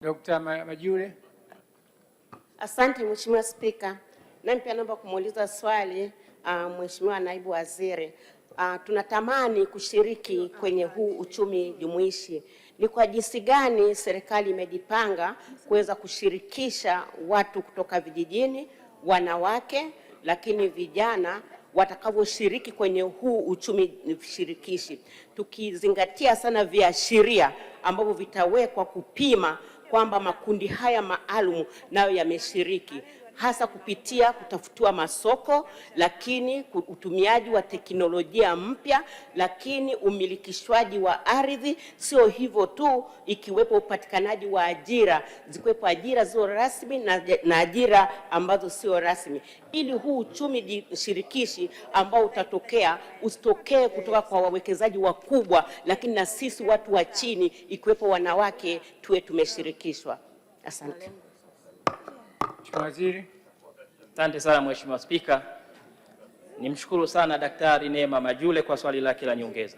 Dr. Majule. Asante Mheshimiwa Spika. Nami pia naomba kumuuliza swali Mheshimiwa Naibu Waziri. Tunatamani kushiriki kwenye huu uchumi jumuishi. Ni kwa jinsi gani serikali imejipanga kuweza kushirikisha watu kutoka vijijini, wanawake, lakini vijana watakavyoshiriki kwenye huu uchumi shirikishi, tukizingatia sana viashiria ambavyo vitawekwa kupima kwamba makundi haya maalum nayo yameshiriki, hasa kupitia kutafutiwa masoko, lakini utumiaji wa teknolojia mpya, lakini umilikishwaji wa ardhi. Sio hivyo tu, ikiwepo upatikanaji wa ajira, zikiwepo ajira zio rasmi na ajira ambazo sio rasmi, ili huu uchumi shirikishi ambao utatokea usitokee kutoka kwa wawekezaji wakubwa, lakini na sisi watu wa chini, ikiwepo wanawake, tuwe tumeshirikishwa. Asante. Mheshimiwa Waziri. Asante sana Mheshimiwa Spika. Nimshukuru sana Daktari Neema Majule kwa swali lake la nyongeza.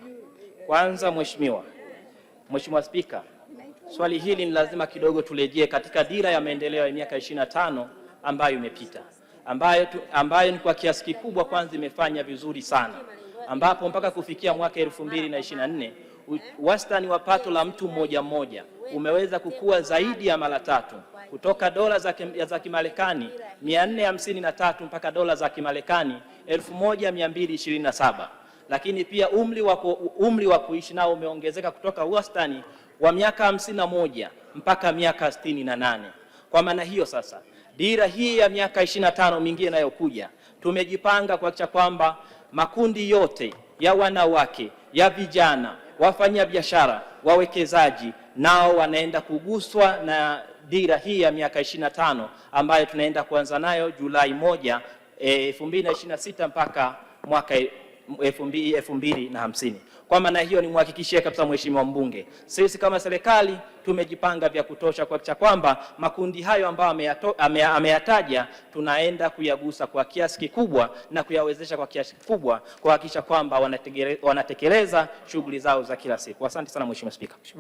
Kwanza Mheshimiwa Spika, swali hili ni lazima kidogo turejee katika dira ya maendeleo ya miaka 25 ambayo imepita, ambayo ni kwa kiasi kikubwa kwanza imefanya vizuri sana, ambapo mpaka kufikia mwaka 2024 wastani wa pato la mtu mmoja mmoja umeweza kukua zaidi ya mara 3, kutoka dola za Kimarekani 453 mpaka dola za Kimarekani 1227. Lakini pia umri wa kuishi nao umeongezeka kutoka wastani wa miaka 51 mpaka miaka 68. Kwa maana hiyo sasa, dira hii ya miaka 25 mingine inayokuja, tumejipanga kuhakikisha kwamba makundi yote ya wanawake, ya vijana, wafanya biashara, wawekezaji nao wanaenda kuguswa na dira hii ya miaka 25 ambayo tunaenda kuanza nayo Julai 1, 2026 mpaka mwaka 2050. Kwa maana hiyo nimhakikishie kabisa Mheshimiwa mbunge, sisi kama serikali tumejipanga vya kutosha kuhakikisha kwamba makundi hayo ambayo ameyataja tunaenda kuyagusa kwa kiasi kikubwa na kuyawezesha kwa kiasi kikubwa kuhakikisha kwamba wanatekeleza shughuli zao za kila siku. Asante sana Mheshimiwa Spika.